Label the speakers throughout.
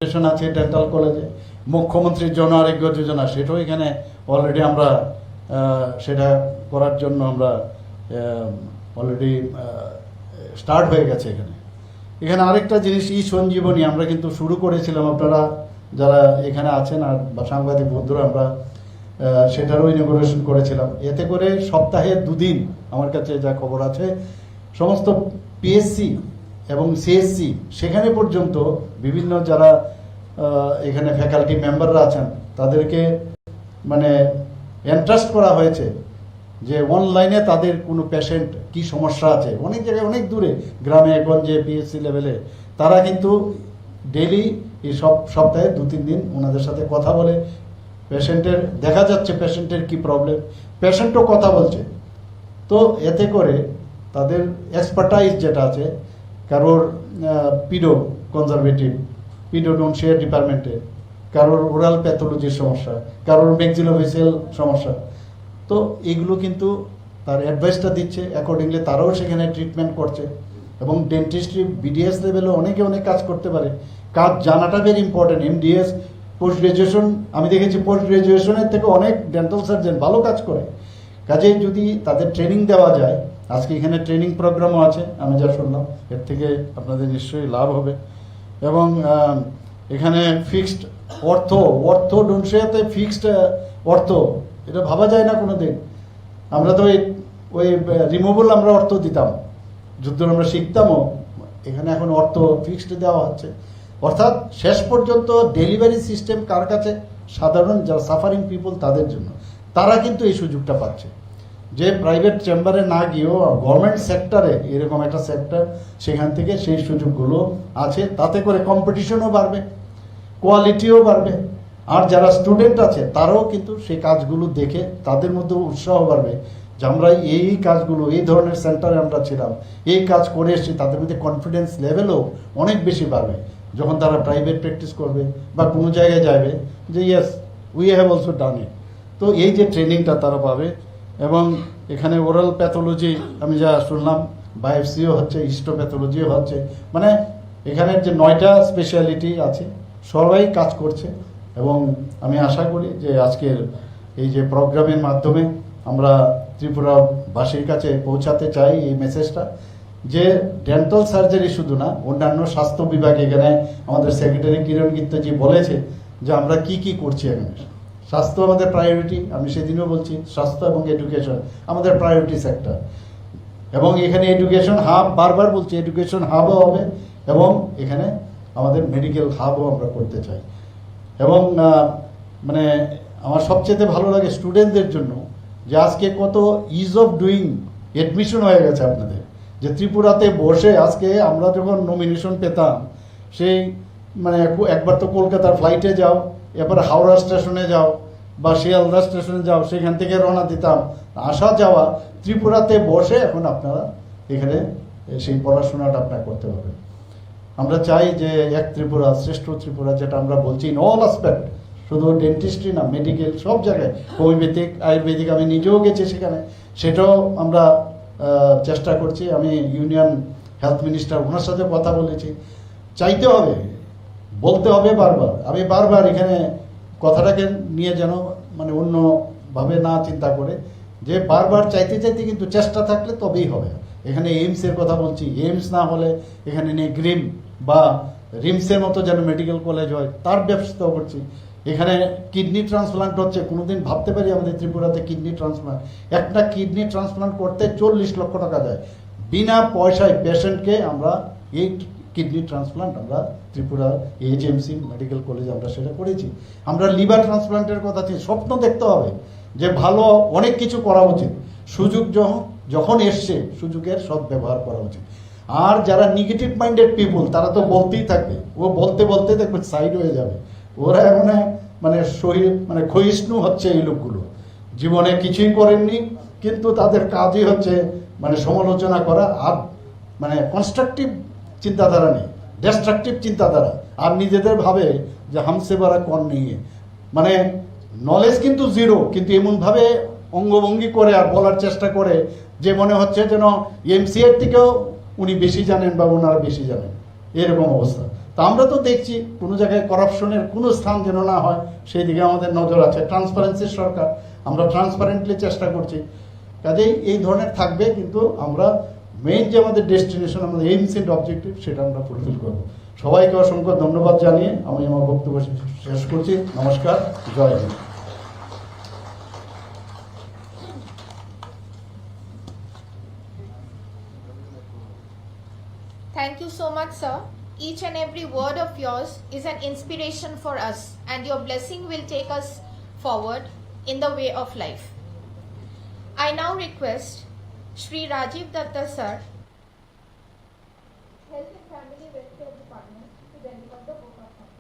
Speaker 1: আছে ডেন্টাল কলেজে, মুখ্যমন্ত্রীর জন আরোগ্য যোজনা সেটাও এখানে অলরেডি আমরা সেটা করার জন্য আমরা অলরেডি স্টার্ট হয়ে গেছে। এখানে আরেকটা জিনিস ই সঞ্জীবনী আমরা কিন্তু শুরু করেছিলাম, আপনারা যারা এখানে আছেন আর বা সাংবাদিক বন্ধুরা, আমরা সেটারও ইনোগ্রেশন করেছিলাম। এতে করে সপ্তাহে 2 দিন আমার কাছে যা খবর আছে সমস্ত পিএসসি এবং সিএসসি সেখানে পর্যন্ত বিভিন্ন যারা এখানে ফ্যাকাল্টি মেম্বাররা আছেন তাদেরকে মানে এন্ট্রাস্ট করা হয়েছে যে অনলাইনে তাদের কোনো পেশেন্ট কি সমস্যা আছে, অনেক জায়গায় অনেক দূরে গ্রামে গঞ্জে পিএসসি লেভেলে, তারা কিন্তু ডেইলি এই সপ্তাহে 2-3 দিন ওনাদের সাথে কথা বলে পেশেন্টের দেখা যাচ্ছে পেশেন্টের কি প্রবলেম, পেশেন্টও কথা বলছে। তো এতে করে তাদের এক্সপার্টাইজ যেটা আছে, কারোর পিডো কনজারভেটিভ পিডোডন্সিয়া ডিপার্টমেন্টে, কারোর ওরাল প্যাথোলজির সমস্যা, কারোর ম্যাক্সিলোফেসিয়াল সমস্যা, তো এগুলো কিন্তু তার অ্যাডভাইসটা দিচ্ছে, অ্যাকর্ডিংলি তারাও সেখানে ট্রিটমেন্ট করছে। এবং ডেন্টিস্ট্রি বিডিএস লেভেলে অনেকে অনেক কাজ করতে পারে, কাজ জানাটা very important. MDS post graduation আমি দেখেছি, পোস্ট গ্রাজুয়েশনের থেকে অনেক ডেন্টাল সার্জন ভালো কাজ করে। কাজেই যদি তাদের ট্রেনিং দেওয়া যায়, আজকে এখানে ট্রেনিং প্রোগ্রামও আছে আমি যা শুনলাম, এর থেকে আপনাদের নিশ্চয়ই লাভ হবে। এবং এখানে ফিক্সড অর্থোডন্সিয়াতে ফিক্সড অর্থ এটা ভাবা যায় না কোনো দিন। আমরা তো ওই রিমুভেবল আমরা অর্থ দিতাম, যুদ্ধ আমরা শিখতামও, এখানে এখন অর্থ ফিক্সড দেওয়া হচ্ছে। অর্থাৎ শেষ পর্যন্ত ডেলিভারি সিস্টেম কার কাছে? সাধারণ যারা সাফারিং পিপল তাদের জন্য, তারা কিন্তু এই সুযোগটা পাচ্ছে। যে প্রাইভেট চেম্বারে না গিয়েও গভর্নমেন্ট সেক্টরে এরকম একটা সেক্টর, সেখান থেকে সেই সুযোগগুলো আছে। তাতে করে কম্পিটিশনও বাড়বে, কোয়ালিটিও বাড়বে, আর যারা স্টুডেন্ট আছে তারাও কিন্তু সেই কাজগুলো দেখে তাদের মধ্যে উৎসাহ বাড়বে যে আমরা এই কাজগুলো, এই ধরনের সেন্টারে আমরা ছিলাম, এই কাজ করে এসেছি। তাদের মধ্যে কনফিডেন্স লেভেলও অনেক বেশি বাড়বে যখন তারা প্রাইভেট প্র্যাকটিস করবে বা কোনো জায়গায় যাবে যে yes we have also done it. তো এই যে ট্রেনিংটা তারা পাবে। এবং এখানে ওরাল প্যাথোলজি আমি যা শুনলাম, বায়োপসিও হচ্ছে, হিস্টোপ্যাথোলজিও হচ্ছে, মানে এখানের যে 9টা স্পেশালিটি আছে সবাই কাজ করছে। এবং আমি আশা করি যে আজকের এই যে প্রোগ্রামের মাধ্যমে আমরা ত্রিপুরাবাসীর কাছে পৌঁছাতে চাই এই মেসেজটা যে ডেন্টাল সার্জারি শুধু না, অন্যান্য স্বাস্থ্য বিভাগ, এখানে আমাদের সেক্রেটারি কিরণ গিত্তজি বলেছে যে আমরা কি কি করছি। এখানে স্বাস্থ্য আমাদের প্রায়োরিটি, আমি সেদিনও বলছি, স্বাস্থ্য এবং এডুকেশন আমাদের প্রায়োরিটি সেক্টর। এবং এখানে এডুকেশন হাব, বারবার বলছি এডুকেশন হাবও হবে, এবং এখানে আমাদের মেডিকেল হাবও আমরা করতে চাই। এবং মানে আমার সবচেয়ে ভালো লাগে স্টুডেন্টদের জন্য যে আজকে কত ইজ অফ ডুইং অ্যাডমিশন হয়ে গেছে আপনাদের, যে ত্রিপুরাতে বসে আজকে আমরা যখন নমিনেশন পেতাম, সেই মানে একবার তো কলকাতার ফ্লাইটে যাও, এবার হাওড়া স্টেশনে যাও বা শিয়ালদা স্টেশনে যাও, সেখান থেকে রওনা দিতাম, আসা যাওয়া ত্রিপুরাতে বসে এখন আপনারা এখানে সেই পড়াশোনাটা আপনারা করতে পারবেন। আমরা চাই যে এক ত্রিপুরা, শ্রেষ্ঠ ত্রিপুরা, যেটা আমরা বলছি ইন অল অ্যাসপেক্ট, শুধু ডেন্টিস্ট্রি না, মেডিকেল সব জায়গায়, হোমিওপ্যাথিক, আয়ুর্বেদিক, আমি নিজেও গেছি সেখানে, সেটাও আমরা চেষ্টা করছি। আমি ইউনিয়ন হেলথ মিনিস্টার ওনার সাথে কথা বলেছি। চাইতে হবে, বলতে হবে বারবার। আমি বারবার এখানে কথাটাকে নিয়ে যেন মানে অন্যভাবে না চিন্তা করে, যে বারবার চাইতে চাইতে কিন্তু চেষ্টা থাকলে তবেই হবে। এখানে এইমসের কথা বলছি, এইমস না হলে এখানে নেই গ্রিম বা রিমসের মতো যেন মেডিকেল কলেজ হয়, তার ব্যবস্থা করছি। এখানে কিডনি ট্রান্সপ্লান্ট হচ্ছে, কোনোদিন ভাবতে পারি আমাদের ত্রিপুরাতে কিডনি ট্রান্সপ্লান্ট, একটা কিডনি ট্রান্সপ্লান্ট করতে 40 লক্ষ টাকা যায়, বিনা পয়সায় পেশেন্টকে আমরা এই কিডনি ট্রান্সপ্লান্ট আমরা ত্রিপুরা এইচএমসি মেডিকেল কলেজ আমরা সেটা করেছি। আমরা লিভার ট্রান্সপ্লান্টের কথা স্বপ্ন দেখতে হবে যে ভালো অনেক কিছু করা উচিত, সুযোগ যখন এসছে সুযোগের সদ্ব্যবহার করা উচিত। আর যারা নেগেটিভ মাইন্ডেড পিপুল তারা তো বলতেই থাকবে, ও বলতে বলতে দেখবে সাইড হয়ে যাবে। ওরা এখন মানে ক্ষয়িষ্ণু হচ্ছে এই লোকগুলো, জীবনে কিছুই করেননি, কিন্তু তাদের কাজই হচ্ছে মানে সমালোচনা করা, আর মানে কনস্ট্রাকটিভ চিন্তাধারা নেই, ডিস্ট্রাকটিভ চিন্তাধারা, আর নিজেদের ভাবে যে হামসে বারা কন নিয়ে, মানে নলেজ কিন্তু জিরো, কিন্তু এমনভাবে অঙ্গভঙ্গি করে আর বলার চেষ্টা করে যে মনে হচ্ছে যেন এমসিআর থেকেও উনি বেশি জানেন বা ওনারা বেশি জানেন, এরকম অবস্থা। তো আমরা তো দেখছি কোনো জায়গায় করাপশনের কোনো স্থান যেন না হয় সেই দিকে আমাদের নজর আছে। ট্রান্সপারেন্সির সরকার, আমরা ট্রান্সপারেন্টলি চেষ্টা করছি, কাজেই এই ধরনের থাকবে। কিন্তু আমরা মেইন যে আমাদের ডেস্টিনেশন, আমাদের এইমস এন্ড অবজেক্টিভ, সেটা আমরা ফুলফিল করব। সবাইকে অসংখ্য ধন্যবাদ জানিয়ে আমি আমার বক্তব্য শেষ করছি। নমস্কার, জয় Hind.
Speaker 2: Thank you so much, sir. Each and every word of yours is an inspiration for us, and your blessing will take us forward in the way of life. I now request Shri Rajiv Datta, sir, Health and Family Welfare Department, to deliver the vote of thanks.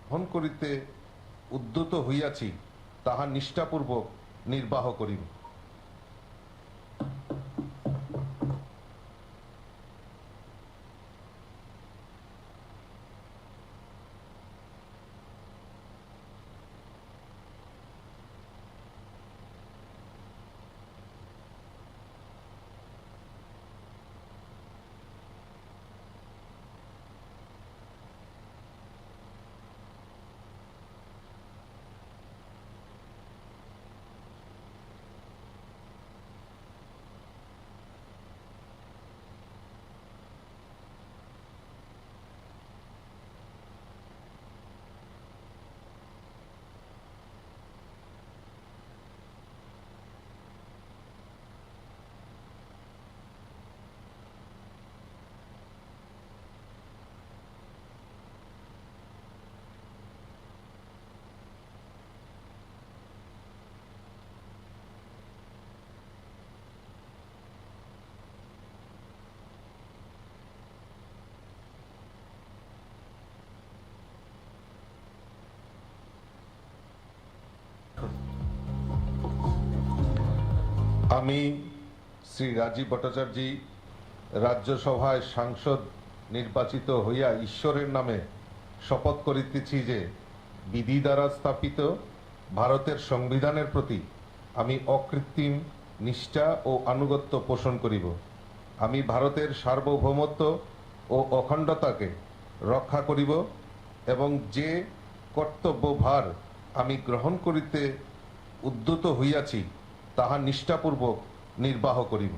Speaker 3: গ্রহণ করিতে উদ্যত হইয়াছি তাহা নিষ্ঠাপূর্বক নির্বাহ করিব। আমি শ্রী রাজীব ভট্টাচার্য রাজ্যসভায় সাংসদ নির্বাচিত হইয়া ঈশ্বরের নামে শপথ করিতেছি যে বিধি দ্বারা স্থাপিত ভারতের সংবিধানের প্রতি আমি অকৃত্রিম নিষ্ঠা ও আনুগত্য পোষণ করিব। আমি ভারতের সার্বভৌমত্ব ও অখণ্ডতাকে রক্ষা করিব এবং যে কর্তব্যভার আমি গ্রহণ করিতে উদ্যত হইয়াছি তাহা নিষ্ঠাপূর্বক নির্বাহ করিব।